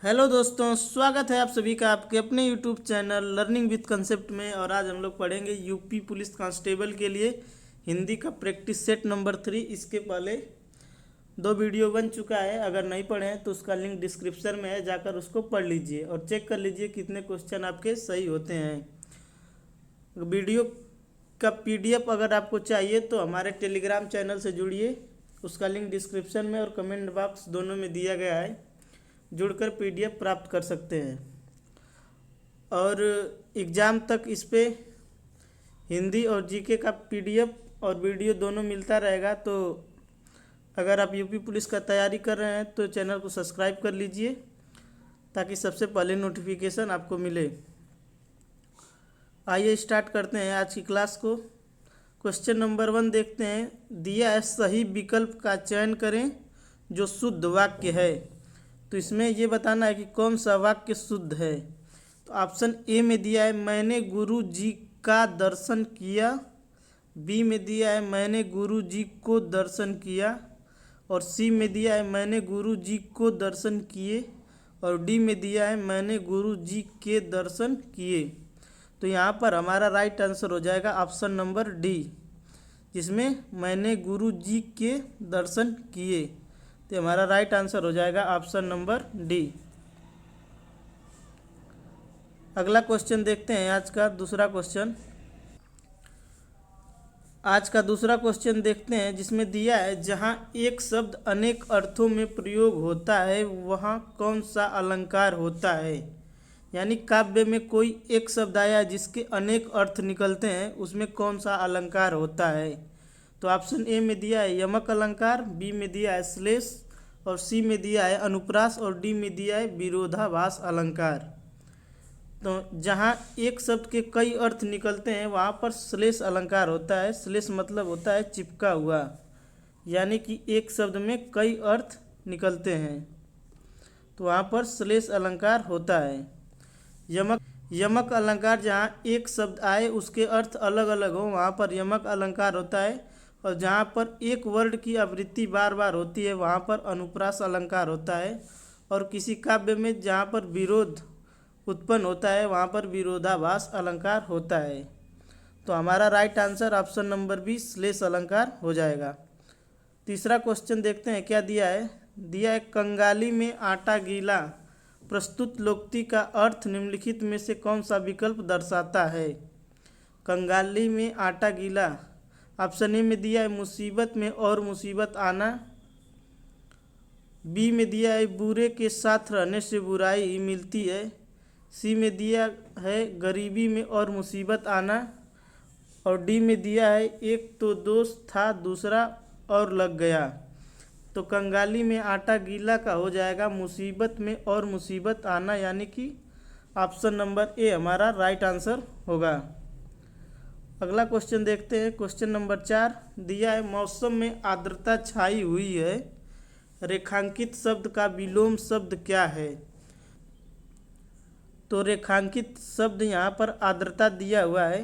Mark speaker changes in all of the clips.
Speaker 1: Hello दोस्तों, स्वागत है आप सभी का आपके अपने YouTube channel learning with concept में। और आज हम लोग पढ़ेंगे यूपी पुलिस कांस्टेबल के लिए हिंदी का प्रैक्टिस सेट नंबर 3। इसके पहले 2 वीडियो बन चुका है, अगर नहीं पढ़े हैं तो उसका लिंक डिस्क्रिप्शन में है, जाकर उसको पढ़ लीजिए और चेक कर लीजिए कितने क्वेश्चन आपके सही होते हैं। वीडियो का पीडीएफ अगर आपको चाहिए तो हमारे टेलीग्राम चैनल से जुड़िए, उसका लिंक डिस्क्रिप्शन में और कमेंट बॉक्स दोनों में दिया गया है, जुड़कर पीडीएफ प्राप्त कर सकते हैं। और एग्ज़ाम तक इस पे हिंदी और जीके का पीडीएफ और वीडियो दोनों मिलता रहेगा। तो अगर आप यूपी पुलिस का तैयारी कर रहे हैं तो चैनल को सब्सक्राइब कर लीजिए ताकि सबसे पहले नोटिफिकेशन आपको मिले। आइए स्टार्ट करते हैं आज की क्लास को। क्वेश्चन नंबर 1 देखते हैं। दिया है सही विकल्प का चयन करें जो शुद्ध वाक्य है। तो इसमें ये बताना है कि कौन सा वाक्य शुद्ध है। तो ऑप्शन ए में दिया है मैंने गुरु जी का दर्शन किया, बी में दिया है मैंने गुरु जी को दर्शन किया, और सी में दिया है मैंने गुरु जी को दर्शन किए, और डी में दिया है मैंने गुरु जी के दर्शन किए। तो यहाँ पर हमारा राइट आंसर हो जाएगा ऑप्शन नंबर डी, जिसमें मैंने गुरु जी के दर्शन किए। तो हमारा राइट आंसर हो जाएगा ऑप्शन नंबर डी। अगला क्वेश्चन देखते हैं आज का दूसरा क्वेश्चन देखते हैं, जिसमें दिया है जहाँ एक शब्द अनेक अर्थों में प्रयोग होता है वहाँ कौन सा अलंकार होता है। यानी काव्य में कोई एक शब्द आया जिसके अनेक अर्थ निकलते हैं, उसमें कौन सा अलंकार होता है। तो ऑप्शन ए में दिया है यमक अलंकार, बी में दिया है श्लेष, और सी में दिया है अनुप्रास, और डी में दिया है विरोधाभास अलंकार। तो जहाँ एक शब्द के कई अर्थ निकलते हैं वहाँ पर श्लेष अलंकार होता है। श्लेष मतलब होता है चिपका हुआ, यानी कि एक शब्द में कई अर्थ निकलते हैं तो वहाँ पर श्लेष अलंकार होता है। यमक अलंकार जहाँ एक शब्द आए उसके अर्थ अलग अलग हो वहाँ पर यमक अलंकार होता है, और जहाँ पर एक वर्ड की आवृत्ति बार बार होती है वहाँ पर अनुप्रास अलंकार होता है। और किसी काव्य में जहाँ पर विरोध उत्पन्न होता है वहाँ पर विरोधाभास अलंकार होता है। तो हमारा right answer option number B श्लेष अलंकार हो जाएगा। तीसरा क्वेश्चन देखते हैं क्या दिया है। दिया है कंगाली में आटा गीला, प्रस्तुत लोकोक्ति का अर्थ निम्नलिखित में से कौन सा विकल्प दर्शाता है। कंगाली में आटा गीला, ऑप्शन ए में दिया है मुसीबत में और मुसीबत आना, बी में दिया है बुरे के साथ रहने से बुराई ही मिलती है, सी में दिया है गरीबी में और मुसीबत आना, और डी में दिया है एक तो दोस्त था दूसरा और लग गया। तो कंगाली में आटा गीला का हो जाएगा मुसीबत में और मुसीबत आना, यानी कि ऑप्शन नंबर ए हमारा राइट आंसर होगा। अगला क्वेश्चन देखते हैं। क्वेश्चन नंबर 4 दिया है मौसम में आर्द्रता छाई हुई है, रेखांकित शब्द का विलोम शब्द क्या है। तो रेखांकित शब्द यहाँ पर आर्द्रता दिया हुआ है,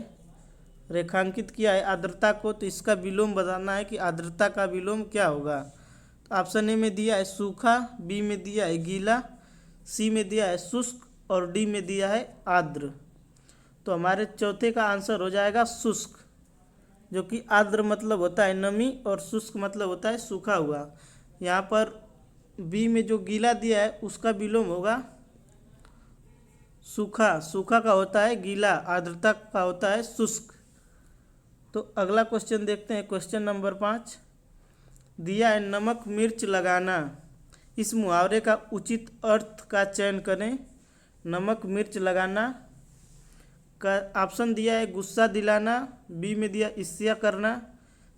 Speaker 1: रेखांकित किया है आर्द्रता को, तो इसका विलोम बताना है कि आर्द्रता का विलोम क्या होगा। तो ऑप्शन ए में दिया है सूखा, बी में दिया है गीला, सी में दिया है शुष्क, और डी में दिया है आर्द्र। तो हमारे चौथे का आंसर हो जाएगा शुष्क, जो कि आर्द्र मतलब होता है नमी और शुष्क मतलब होता है सूखा हुआ। यहाँ पर बी में जो गीला दिया है उसका विलोम होगा सूखा, सूखा का होता है गीला, आर्द्रता का होता है शुष्क। तो अगला क्वेश्चन देखते हैं। क्वेश्चन नंबर 5 दिया है नमक मिर्च लगाना, इस मुहावरे का उचित अर्थ का चयन करें। नमक मिर्च लगाना का ऑप्शन दिया है गुस्सा दिलाना, बी में दिया ईर्ष्या करना,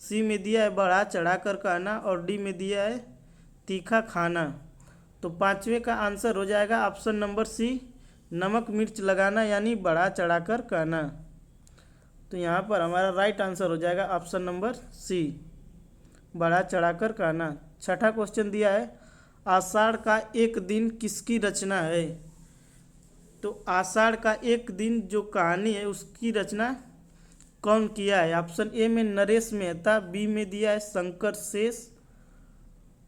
Speaker 1: सी में दिया है बढ़ा चढ़ा कर कहना, और डी में दिया है तीखा खाना। तो पांचवे का आंसर हो जाएगा ऑप्शन नंबर सी नमक मिर्च लगाना, यानी बढ़ा चढ़ा कर कहना। तो यहाँ पर हमारा राइट आंसर हो जाएगा ऑप्शन नंबर सी बढ़ा चढ़ा कर कहना। छठा क्वेश्चन दिया है आषाढ़ का एक दिन किसकी रचना है। तो आषाढ़ का एक दिन जो कहानी है उसकी रचना कौन किया है। ऑप्शन ए में नरेश मेहता, बी में दिया है शंकर शेष,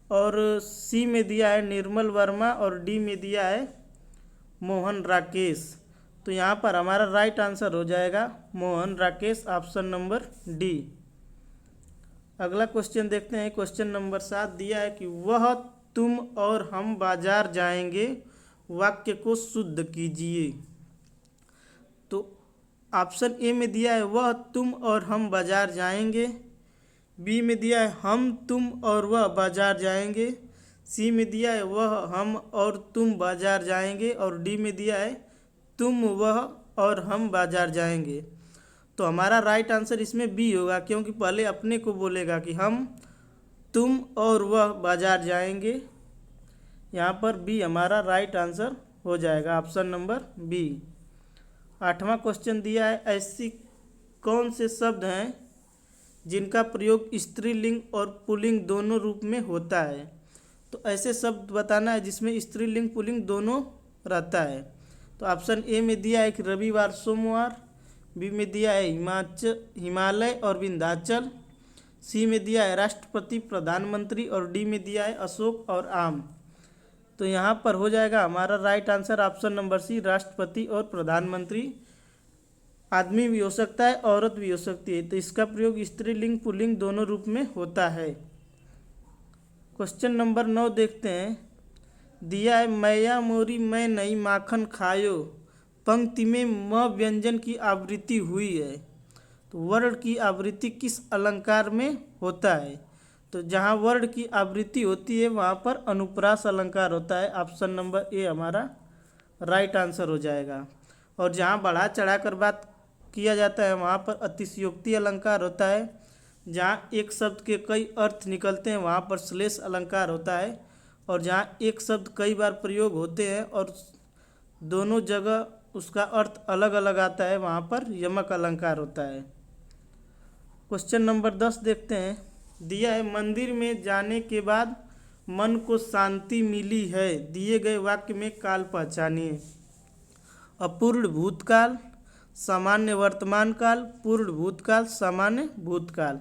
Speaker 1: और सी में दिया है निर्मल वर्मा, और डी में दिया है मोहन राकेश। तो यहाँ पर हमारा राइट आंसर हो जाएगा Mohan Rakesh, option number D. अगला क्वेश्चन देखते हैं। क्वेश्चन नंबर 7 दिया है कि वह, तुम और हम बाजार जाएंगे, वाक्य को शुद्ध कीजिए। तो ऑप्शन ए में दिया है वह, तुम और हम बाजार जाएंगे। बी में दिया है हम, तुम और वह बाजार जाएंगे। सी में दिया है वह, हम और तुम बाजार जाएंगे। और डी में दिया है तुम, वह और हम बाजार जाएंगे। तो हमारा राइट आंसर इसमें बी होगा, क्योंकि पहले अपने को बोलेगा कि हम, तुम और वह बाजार जाएंगे। यहाँ पर बी हमारा राइट आंसर हो जाएगा, ऑप्शन नंबर बी। 8वां क्वेश्चन दिया है, ऐसी कौन से शब्द हैं जिनका प्रयोग स्त्रीलिंग और पुल्लिंग दोनों रूप में होता है। तो ऐसे शब्द बताना है जिसमें स्त्रीलिंग पुल्लिंग दोनों रहता है। तो ऑप्शन ए में दिया है कि रविवार सोमवार। बी में दिया है हिमालय और विंध्याचल। सी में दिया है राष्ट्रपति प्रधानमंत्री। और डी में दिया है अशोक और आम। तो यहाँ पर हो जाएगा हमारा right answer option number C, राष्ट्रपति और प्रधानमंत्री। आदमी भी हो सकता है, औरत भी हो सकती है। तो इसका प्रयोग स्त्रीलिंग पुल्लिंग दोनों रूप में होता है। क्वेश्चन नंबर 9 देखते हैं। दिया है मैया मोरी मैं नहीं माखन खायो, पंक्ति में म व्यंजन की आवृत्ति हुई है। तो वर्ण की आवृत्ति किस अलंकार में होता है। तो जहाँ वर्ण की आवृत्ति होती है वहाँ पर अनुप्रास अलंकार होता है। ऑप्शन नंबर ए हमारा राइट आंसर हो जाएगा। और जहाँ बढ़ा चढ़ा कर बात किया जाता है वहाँ पर अतिशयोक्ति अलंकार होता है। जहाँ एक शब्द के कई अर्थ निकलते हैं वहाँ पर श्लेष अलंकार होता है। और जहाँ एक शब्द कई बार प्रयोग होते हैं और दोनों जगह उसका अर्थ अलग अलग आता है वहाँ पर यमक अलंकार होता है। क्वेश्चन नंबर 10 देखते हैं। दिया है मंदिर में जाने के बाद मन को शांति मिली है, दिए गए वाक्य में काल पहचानिए। अपूर्ण भूतकाल, सामान्य वर्तमान काल, पूर्ण भूतकाल, सामान्य भूतकाल।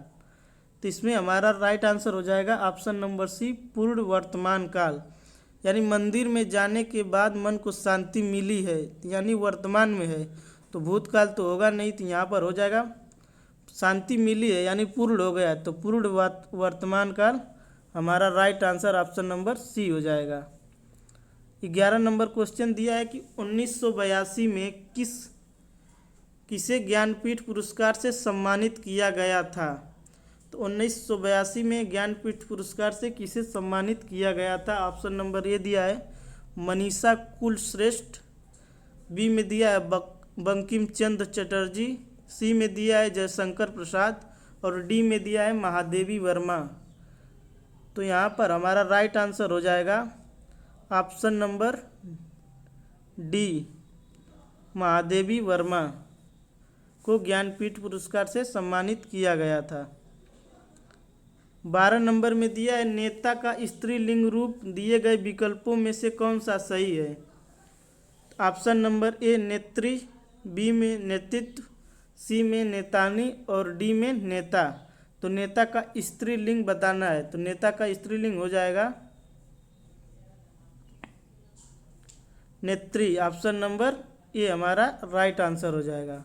Speaker 1: तो इसमें हमारा राइट आंसर हो जाएगा ऑप्शन नंबर सी, पूर्ण वर्तमान काल। यानी मंदिर में जाने के बाद मन को शांति मिली है, यानी वर्तमान में है, तो भूतकाल तो होगा नहीं। तो यहाँ पर हो जाएगा शांति मिली है यानी पूर्ण हो गया है, तो पूर्ण वर्तमान काल हमारा right answer option number C हो जाएगा। 11 नंबर क्वेश्चन दिया है कि 1982 में किसे ज्ञानपीठ पुरस्कार से सम्मानित किया गया था। तो 1982 में ज्ञानपीठ पुरस्कार से किसे सम्मानित किया गया था। ऑप्शन नंबर ए दिया है मनीषा कुलश्रेष्ठ। बी में दिया है बंकिम चंद्र चटर्जी। सी में दिया है जयशंकर प्रसाद। और डी में दिया है महादेवी वर्मा। तो यहाँ पर हमारा राइट आंसर हो जाएगा option number D, Mahadevi Verma को ज्ञानपीठ पुरस्कार से सम्मानित किया गया था। 12 नंबर में दिया है नेता का स्त्रीलिंग रूप दिए गए विकल्पों में से कौन सा सही है। ऑप्शन नंबर ए नेत्री, बी में नेतृत्व, सी में नेतानी और डी में नेता। तो नेता का स्त्रीलिंग बताना है, तो नेता का स्त्रीलिंग हो जाएगा नेत्री। ऑप्शन नंबर ए हमारा राइट आंसर हो जाएगा।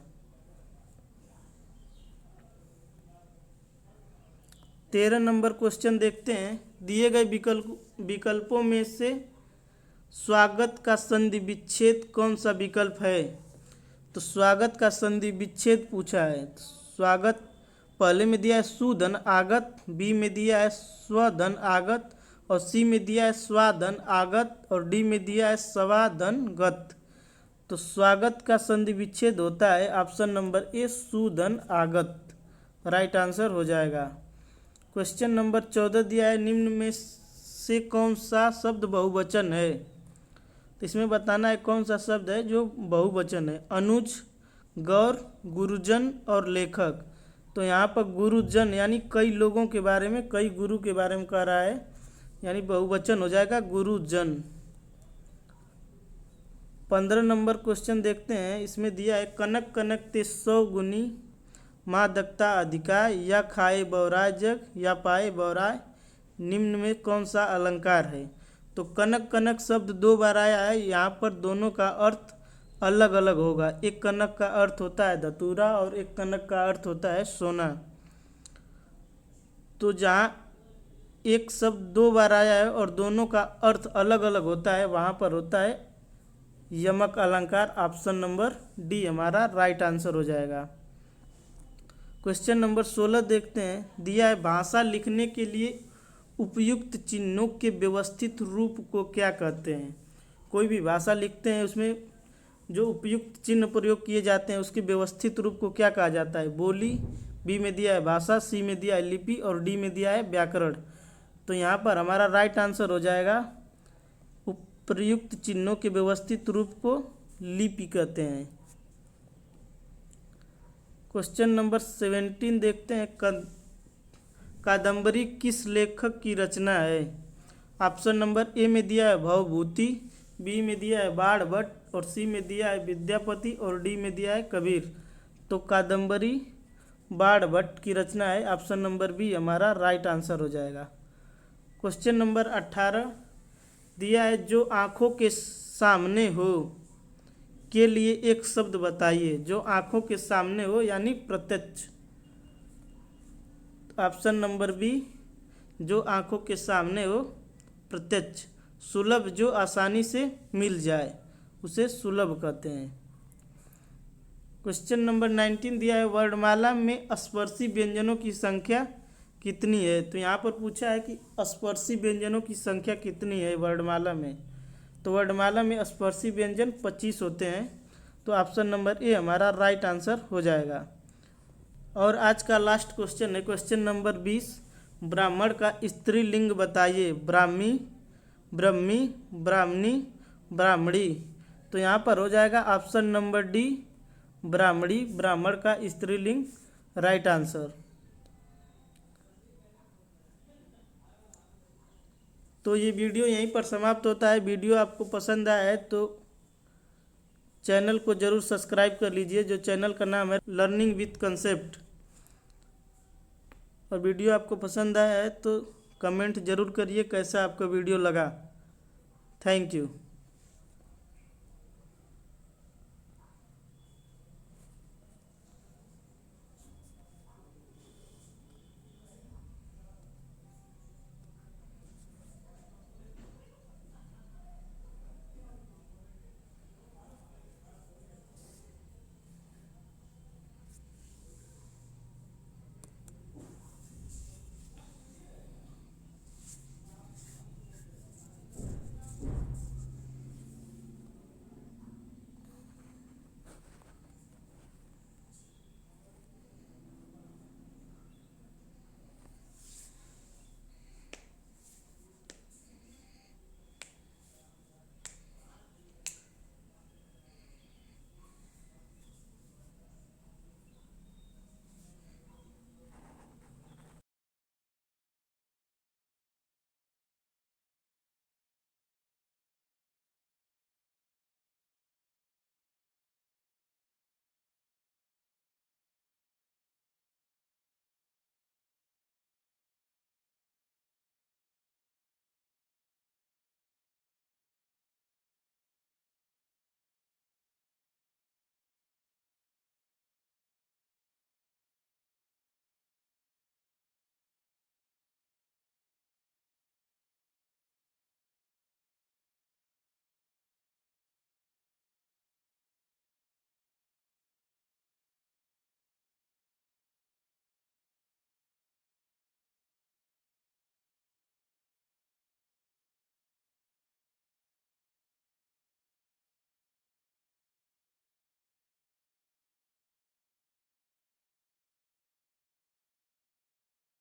Speaker 1: 13 नंबर क्वेश्चन देखते हैं। दिए गए विकल्पों में से स्वागत का संधि विच्छेद कौन सा विकल्प है। तो स्वागत का संधि विच्छेद पूछा है। स्वागत पहले में दिया है सुधन आगत, बी में दिया है स्वधन आगत और सी में दिया है स्वाधन आगत और डी में दिया है स्वाधन गत। तो स्वागत का संधि विच्छेद होता है ऑप्शन नंबर ए सुधन आगत, राइट आंसर हो जाएगा। क्वेश्चन नंबर 14 दिया है निम्न में से कौन सा शब्द बहुवचन है। तो इसमें बताना है कौन सा शब्द है जो बहुवचन है। अनुज, गौर, गुरुजन और लेखक। तो यहाँ पर गुरुजन यानी कई लोगों के बारे में, कई गुरु के बारे में कह रहा है, यानी बहुवचन हो जाएगा गुरुजन। 15 नंबर क्वेश्चन देखते हैं। इसमें दिया है कनक कनक ते 100 गुनी, माँ दक्ता अधिकार, या खाए बौराय जग या पाए बौराय, निम्न में कौन सा अलंकार है। तो कनक कनक शब्द 2 बार आया है, यहाँ पर दोनों का अर्थ अलग अलग होगा। एक कनक का अर्थ होता है धतूरा और एक कनक का अर्थ होता है सोना। तो जहाँ एक शब्द 2 बार आया है और दोनों का अर्थ अलग अलग होता है, वहाँ पर होता है यमक अलंकार। ऑप्शन नंबर डी हमारा राइट आंसर हो जाएगा। क्वेश्चन नंबर 16 देखते हैं। दिया है भाषा लिखने के लिए उपयुक्त चिन्हों के व्यवस्थित रूप को क्या कहते हैं। कोई भी भाषा लिखते हैं उसमें जो उपयुक्त चिन्ह प्रयोग किए जाते हैं उसके व्यवस्थित रूप को क्या कहा जाता है। बोली, बी में दिया है भाषा, सी में दिया है लिपि और डी में दिया है व्याकरण। तो यहाँ पर हमारा राइट आंसर हो जाएगा उपयुक्त चिन्हों के व्यवस्थित रूप को लिपि कहते हैं। क्वेश्चन नंबर 17 देखते हैं। कादंबरी किस लेखक की रचना है। ऑप्शन नंबर ए में दिया है भवभूति, बी में दिया है बाण भट्ट और सी में दिया है विद्यापति और डी में दिया है कबीर। तो कादंबरी बाण भट्ट की रचना है। ऑप्शन नंबर बी हमारा राइट आंसर हो जाएगा। क्वेश्चन नंबर 18 दिया है जो आँखों के सामने हो के लिए एक शब्द बताइए। जो आँखों के सामने हो यानी प्रत्यक्ष। ऑप्शन नंबर बी जो आँखों के सामने हो प्रत्यक्ष। सुलभ जो आसानी से मिल जाए उसे सुलभ कहते हैं। क्वेश्चन नंबर 19 दिया है वर्णमाला में स्पर्शी व्यंजनों की संख्या कितनी है। तो यहाँ पर पूछा है कि स्पर्शी व्यंजनों की संख्या कितनी है वर्णमाला में। तो वर्णमाला में स्पर्शी व्यंजन 25 होते हैं। तो ऑप्शन नंबर ए हमारा राइट आंसर हो जाएगा। और आज का लास्ट क्वेश्चन है क्वेश्चन नंबर 20। ब्राह्मण का स्त्रीलिंग बताइए। ब्राह्मी, ब्रह्मी, ब्राह्मणी, ब्राह्मणी। तो यहाँ पर हो जाएगा ऑप्शन नंबर डी ब्राह्मणी, ब्राह्मण का स्त्रीलिंग राइट आंसर। तो ये वीडियो यहीं पर समाप्त होता है। वीडियो आपको पसंद आया है तो चैनल को ज़रूर सब्सक्राइब कर लीजिए, जो चैनल का नाम है लर्निंग विथ कंसेप्ट। और वीडियो आपको पसंद आया है तो कमेंट ज़रूर करिए कैसा आपका वीडियो लगा। Thank you.